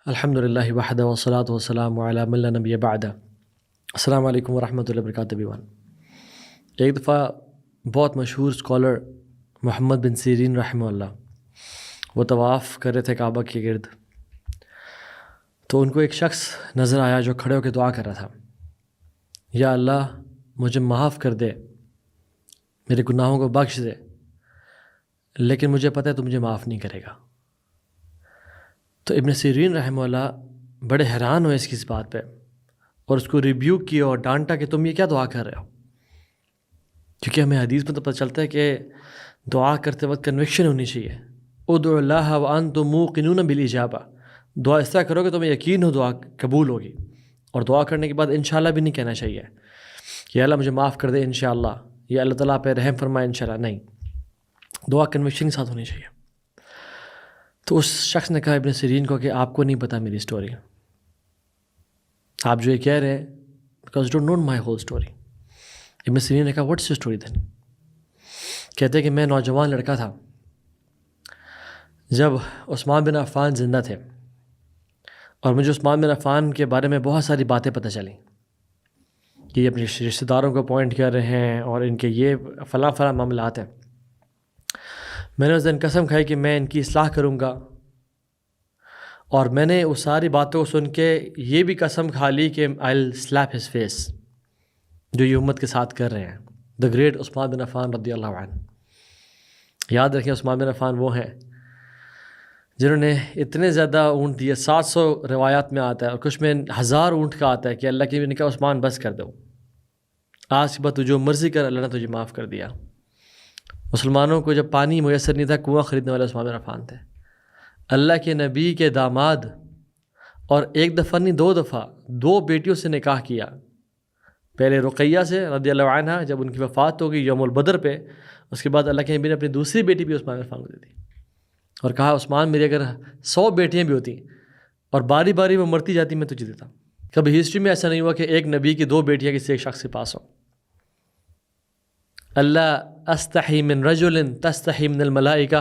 الحمدللہ وحدہ والصلاۃ والسلام علی من لا نبی بعدہ۔ السلام علیکم ورحمۃ اللہ وبرکاتہ ایوان۔ ایک دفعہ بہت مشہور اسکالر محمد بن سیرین رحمہ اللہ وہ طواف کر رہے تھے کعبہ کے گرد، تو ان کو ایک شخص نظر آیا جو کھڑے ہو کے دعا کر رہا تھا، یا اللہ مجھے معاف کر دے، میرے گناہوں کو بخش دے، لیکن مجھے پتہ ہے تو مجھے معاف نہیں کرے گا۔ تو ابن سیرین رحمہ اللہ بڑے حیران ہوئے اس بات پہ، اور اس کو ریبیوک کیا اور ڈانٹا کہ تم یہ کیا دعا کر رہے ہو، کیونکہ ہمیں حدیث میں تو پتہ چلتا ہے کہ دعا کرتے وقت کنوکشن ہونی چاہیے۔ ادعوا اللہ وانتم موقنون بالاجابہ، دعا اس طرح کرو کہ تمہیں یقین ہو دعا قبول ہوگی، اور دعا کرنے کے بعد انشاءاللہ بھی نہیں کہنا چاہیے کہ اللہ مجھے معاف کر دے انشاءاللہ، یا اللہ تعالیٰ پہ رحم فرمائے انشاءاللہ، نہیں، دعا کنوکشن کے ساتھ ہونی چاہیے۔ تو اس شخص نے کہا ابن سیرین کو کہ آپ کو نہیں پتہ میری سٹوری، آپ جو یہ کہہ رہے ہیں because you don't know my whole story. Ibn Sirin نے کہا واٹس یور سٹوری دین؟ کہتے ہیں کہ میں نوجوان لڑکا تھا جب عثمان بن عفان زندہ تھے، اور مجھے عثمان بن عفان کے بارے میں بہت ساری باتیں پتہ چلیں کہ یہ اپنے رشتہ داروں کو اپوائنٹ کر رہے ہیں اور ان کے یہ فلاں فلاں معاملات ہیں۔ میں نے اس دن قسم کھائی کہ میں ان کی اصلاح کروں گا، اور میں نے اس ساری باتوں کو سن کے یہ بھی قسم کھا لی کہ I'll slap his face، جو یہ امت کے ساتھ کر رہے ہیں۔ دا گریٹ عثمان بن عفان رضی اللہ عنہ۔ یاد رکھیں عثمان بن عفان وہ ہیں جنہوں نے اتنے زیادہ اونٹ دیے، 700 روایات میں آتا ہے، اور کچھ میں 1000 اونٹ کا آتا ہے کہ اللہ کی نے کہا عثمان بس کر دو، آج کے بعد تو جو مرضی کر، اللہ نے تجھے معاف کر دیا۔ مسلمانوں کو جب پانی میسر نہیں تھا، کنواں خریدنے والے عثمان بن عفان تھے۔ اللہ کے نبی کے داماد، اور ایک دفعہ نہیں 2 دفعہ 2 بیٹیوں سے نکاح کیا، پہلے رقیہ سے رضی اللہ عنہ جب ان کی وفات ہو گئی یوم البدر پہ، اس کے بعد اللہ کے نبی نے اپنی دوسری بیٹی بھی عثمان بن عفان کو دے دی، اور کہا عثمان میری اگر 100 بیٹیاں بھی ہوتی اور باری باری وہ مرتی جاتی میں تجھے دیتا۔ کبھی ہسٹری میں ایسا نہیں ہوا کہ ایک نبی کی 2 بیٹیاں کسی ایک شخص کے پاس ہوں۔ اللہ استحی من رجل تستحی من الملائکہ،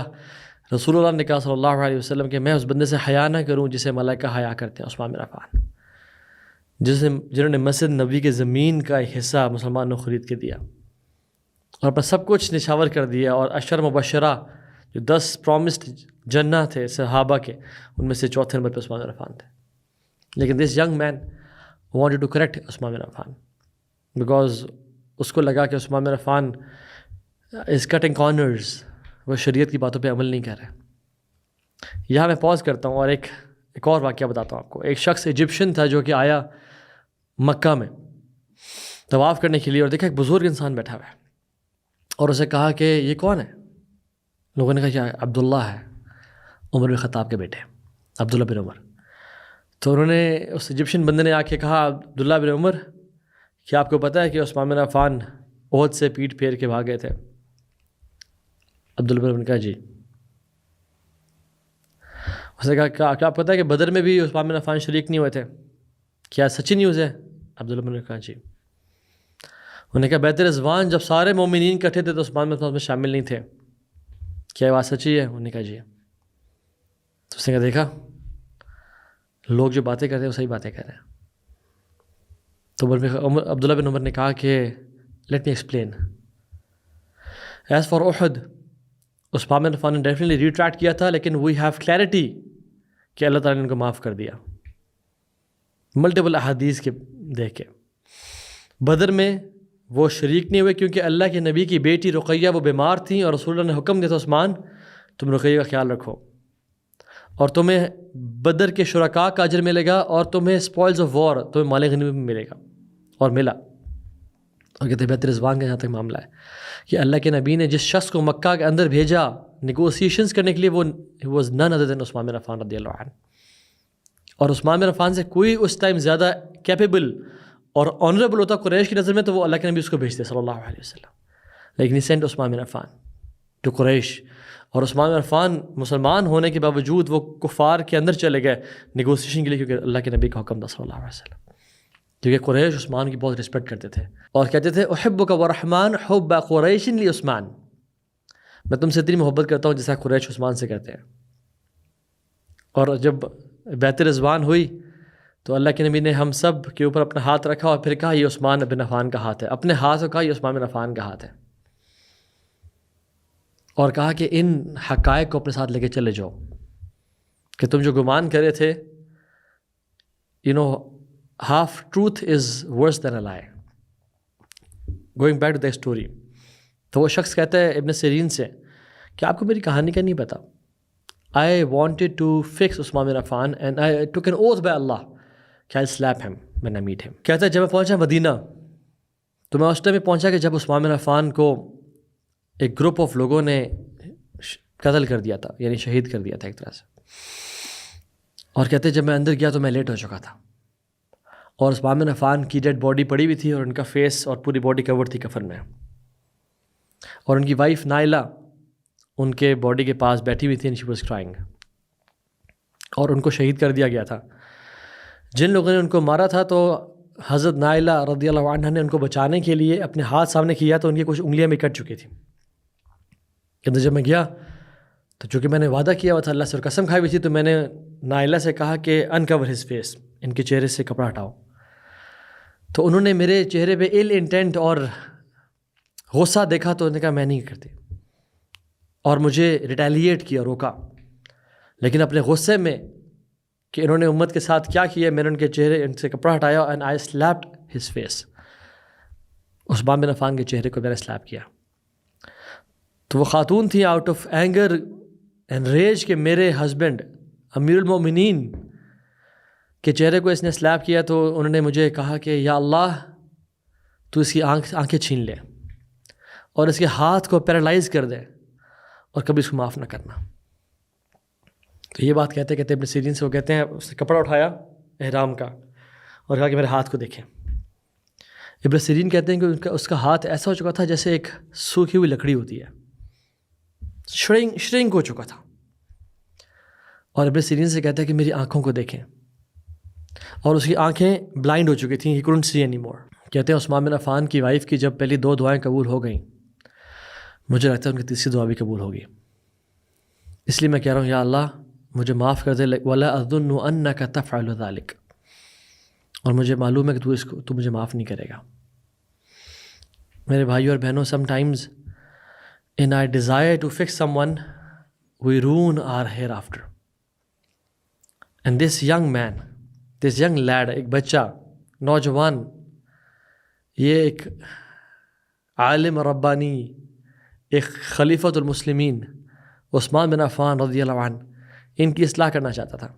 رسول اللہ نے کہا صلی اللہ علیہ وسلم کہ میں اس بندے سے حیا نہ کروں جسے ملائکہ حیا کرتے ہیں۔ عثمان بن عفان جنہوں نے مسجد نبی کے زمین کا ایک حصہ مسلمانوں کو خرید کے دیا، اور اپنا سب کچھ نشاور کر دیا، اور عشر مبشرہ جو 10 پرومسڈ جنہ تھے صحابہ کے، ان میں سے 4تھے نمبر پہ عثمان بن عفان تھے۔ لیکن this young man wanted to correct Usman bin Affan, because اس کو لگا کہ Usman bin Affan is cutting corners, وہ شریعت کی باتوں پہ عمل نہیں کر رہے۔ یہاں میں پاز کرتا ہوں اور ایک اور واقعہ بتاتا ہوں آپ کو۔ ایک شخص ایجپشن تھا جو کہ آیا مکہ میں طواف کرنے کے لیے، اور دیکھا ایک بزرگ انسان بیٹھا ہوا ہے، اور اسے کہا کہ یہ کون ہے؟ لوگوں نے کہا کہ عبداللہ ہے، عمر بن خطاب کے بیٹے عبداللہ بن عمر۔ تو انہوں نے اس ایجپشن بندے نے آ کے کہا عبداللہ بن عمر کیا آپ کو پتہ ہے کہ عثمان بن عفان احد سے پیٹ پھیر کے بھاگے تھے؟ عبداللہ بن عمر نے کہا جی۔ اس نے کہا کیا آپ کو پتہ ہے کہ بدر میں بھی عثمان بن عفان شریک نہیں ہوئے تھے؟ کیا سچی نیوز ہے؟ عبداللہ بن عمر نے کہا جی۔ انہوں نے کہا بیت رضوان جب سارے مومنین کٹھے تھے تو عثمان بن عفان میں شامل نہیں تھے، کیا یہ بات سچی ہے؟ انہوں نے کہا جی۔ تو اس نے کہا دیکھا لوگ جو باتیں کرتے ہیں وہ صحیح باتیں کر رہے ہیں۔ تو عبداللہ بن عمر نے کہا کہ let me explain, as far احد عثمان بن عفان نے ڈیفینیٹلی ریٹریکٹ کیا تھا، لیکن وی ہیو کلیئرٹی کہ اللہ تعالیٰ نے ان کو معاف کر دیا ملٹیپل احادیث کے دیکھ کے۔ بدر میں وہ شریک نہیں ہوئے کیونکہ اللہ کے نبی کی بیٹی رقیہ وہ بیمار تھیں، اور رسول اللہ نے حکم دیا تھا عثمان تم رقیہ کا خیال رکھو، اور تمہیں بدر کے شرکاء کا اجر ملے گا، اور تمہیں اسپوائلز آف وار، تمہیں مال غنیمت بھی ملے گا، اور ملا۔ اور کہتے ہیں بیت رضوان کا جہاں تک معاملہ ہے کہ اللہ کے نبی نے جس شخص کو مکہ کے اندر بھیجا نیگوسیشنز کرنے کے لیے، وہ واز نن ادر دین عثمان بن عفان رضی اللہ عنہ، اور عثمان بن عفان سے کوئی اس ٹائم زیادہ کیپیبل اور آنریبل ہوتا قریش کی نظر میں تو وہ اللہ کے نبی اس کو بھیجتے صلی اللہ علیہ وسلم، لیکن he sent Usman bin Affan to Quraysh. اور عثمان بن عفان مسلمان ہونے کے باوجود وہ کفار کے اندر چلے گئے نیگوسیشن کے لیے، کیونکہ اللہ کے نبی کا حکم تھا صلی اللہ علیہ وسلم، کیونکہ قریش عثمان کی بہت رسپیکٹ کرتے تھے، اور کہتے تھے احبک ورحمن حب قریش لعثمان، میں تم سے اتنی محبت کرتا ہوں جیسا قریش عثمان سے کرتے ہیں۔ اور جب بیعت رضوان ہوئی تو اللہ کے نبی نے ہم سب کے اوپر اپنا ہاتھ رکھا اور پھر کہا یہ عثمان بن عفان کا ہاتھ ہے، اپنے ہاتھ کو کہا یہ عثمان بن عفان کا ہاتھ ہے، اور کہا کہ ان حقائق کو اپنے ساتھ لے کے چلے جاؤ کہ تم جو گمان کرے تھے، half truth is worse than a lie. Going back to the story, تو وہ شخص کہتا ہے ابن سیرین سے کہ آپ کو میری کہانی کا نہیں پتا. I wanted to fix Usman bin Affan and I took an oath by Allah کہ I'll slap him when I meet him. کہتا ہے جب میں پہنچا مدینہ تو میں اس ٹائم میں پہنچا کہ جب عثمان بن عفان کو ایک گروپ آف لوگوں نے قتل کر دیا تھا، یعنی شہید کر دیا تھا ایک طرح سے. اور کہتے ہیں جب میں اندر گیا تو میں لیٹ ہو چکا تھا اور عثمان بن عفان کی ڈیڈ باڈی پڑی ہوئی تھی اور ان کا فیس اور پوری باڈی کور تھی کفن میں، اور ان کی وائف نائلہ ان کے باڈی کے پاس بیٹھی ہوئی تھی and she was crying. اور ان کو شہید کر دیا گیا تھا. جن لوگوں نے ان کو مارا تھا تو حضرت نائلہ رضی اللہ عنہ نے ان کو بچانے کے لیے اپنے ہاتھ سامنے کیا تو ان کی کچھ انگلیاں بھی کٹ چکی تھیں. کہ جب میں گیا تو چونکہ میں نے وعدہ کیا ہوا تھا اللہ سے اور قسم کھائی ہوئی تھی، تو میں نے نائلہ سے کہا کہ انکور ہز فیس، ان کے چہرے سے کپڑا ہٹاؤ. تو انہوں نے میرے چہرے پہ ایل انٹینٹ اور غصہ دیکھا تو انہوں نے کہا میں نہیں کرتی، اور مجھے ریٹیلیٹ کیا، روکا. لیکن اپنے غصے میں کہ انہوں نے امت کے ساتھ کیا کیا، میں نے ان کے چہرے ان سے کپڑا ہٹایا and I slept his face. عثمان بن عفان کے چہرے کو میں نے سلیپ کیا. تو وہ خاتون تھی آؤٹ آف اینگر اینڈ ریج کہ میرے ہسبینڈ امیر المومنین کے چہرے کو اس نے سلیپ کیا، تو انہوں نے مجھے کہا کہ یا اللہ تو اس کی آنکھیں چھین لے اور اس کے ہاتھ کو پیرالائز کر دے اور کبھی اس کو معاف نہ کرنا. تو یہ بات کہتے کہتے ابن سیرین سے وہ کہتے ہیں اس نے کپڑا اٹھایا احرام کا اور کہا کہ میرے ہاتھ کو دیکھیں. ابن سیرین کہتے ہیں کہ اس کا ہاتھ ایسا ہو چکا تھا جیسے ایک سوکھی ہوئی لکڑی ہوتی ہے، شرنک ہو چکا تھا. اور ابن سیرین سے کہتا ہے کہ میری آنکھوں کو دیکھیں، اور اس کی آنکھیں بلائنڈ ہو چکی تھیں، ہی couldn't see anymore. کہتے ہیں عثمان بن عفان کی وائف کی جب پہلی 2 دعائیں قبول ہو گئیں، مجھے لگتا ہے ان کی تیسری دعا بھی قبول ہوگی. اس لیے میں کہہ رہا ہوں یا اللہ مجھے معاف کر دے، وَلَا أَظُنُّ أَنَّكَ تَفْعَلُ ذَلِكَ، اور مجھے معلوم ہے کہ تو مجھے معاف نہیں کرے گا. میرے بھائیوں اور بہنوں، some times in our desire to fix someone we ruin our hereafter. And this young man, this young lad، ایک بچہ نوجوان، یہ ایک عالم ربانی، ایک خلیفۃ المسلمین عثمان بن عفان رضی اللہ عنہ، ان کی اصلاح کرنا چاہتا تھا.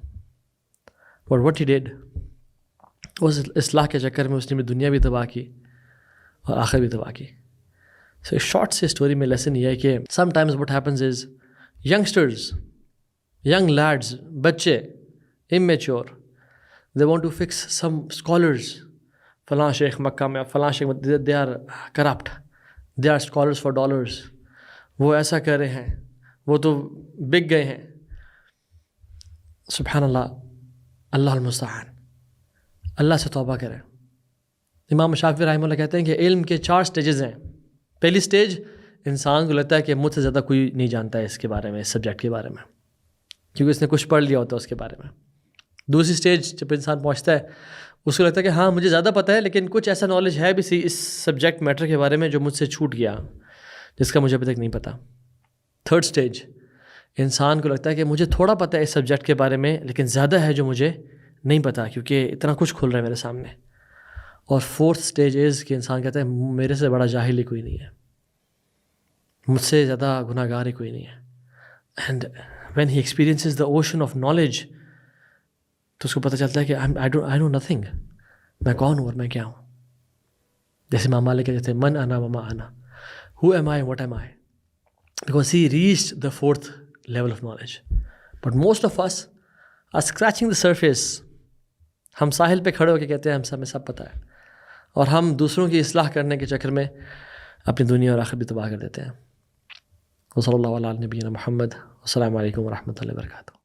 But what he did، اس اصلاح کے چکر میں اس نے دنیا بھی تباہ کی اور آخر بھی تباہ کی. So شارٹ سے اسٹوری میں لیسن یہ ہے کہ some times what happens is youngsters، young lads، بچے immature، they want to fix some scholars. فلاں شیخ مکہ میں، فلاں شیخ they are corrupt، they are scholars for dollars، وہ ایسا کر رہے ہیں، وہ تو بک گئے ہیں. سبحان اللہ، اللہ المستعان. اللہ سے توبہ کریں. امام شافعی رحمہ اللہ کہتے ہیں کہ علم کے 4 سٹیجز ہیں. پہلی سٹیج، انسان کو لگتا ہے کہ مجھ سے زیادہ کوئی نہیں جانتا ہے اس کے بارے میں، اس سبجیکٹ کے بارے میں، کیونکہ اس نے کچھ پڑھ لیا ہوتا ہے اس کے بارے میں. دوسری سٹیج جب انسان پہنچتا ہے اس کو لگتا ہے کہ ہاں مجھے زیادہ پتہ ہے، لیکن کچھ ایسا نالج ہے بھی اس سبجیکٹ میٹر کے بارے میں جو مجھ سے چھوٹ گیا، جس کا مجھے ابھی تک نہیں پتہ. تھرڈ سٹیج، انسان کو لگتا ہے کہ مجھے تھوڑا پتہ ہے اس سبجیکٹ کے بارے میں، لیکن زیادہ ہے جو مجھے نہیں پتہ کیونکہ اتنا کچھ کھل رہا ہے میرے سامنے. اور فورتھ سٹیج از کہ انسان کہتا ہے میرے سے بڑا جاہل ہی کوئی نہیں ہے، مجھ سے زیادہ گناہ گار ہی کوئی نہیں ہے. And when he experiences the ocean of knowledge, تو اس کو پتہ چلتا ہے کہ آئی نو نتھنگ، میں کون ہوں اور میں کیا ہوں. جیسے امام مالک کہتے ہیں من انا وما انا، who am I what am I, because he reached the 4th level of knowledge. But most of us are scratching the surface. ہم ساحل پہ کھڑے ہو کے کہتے ہیں ہمیں سب پتہ ہے، اور ہم دوسروں کی اصلاح کرنے کے چکر میں اپنی دنیا اور آخرت بھی تباہ کر دیتے ہیں. وصلی اللہ علیہ نبینا محمد. السلام علیکم ورحمۃ اللہ وبرکاتہ.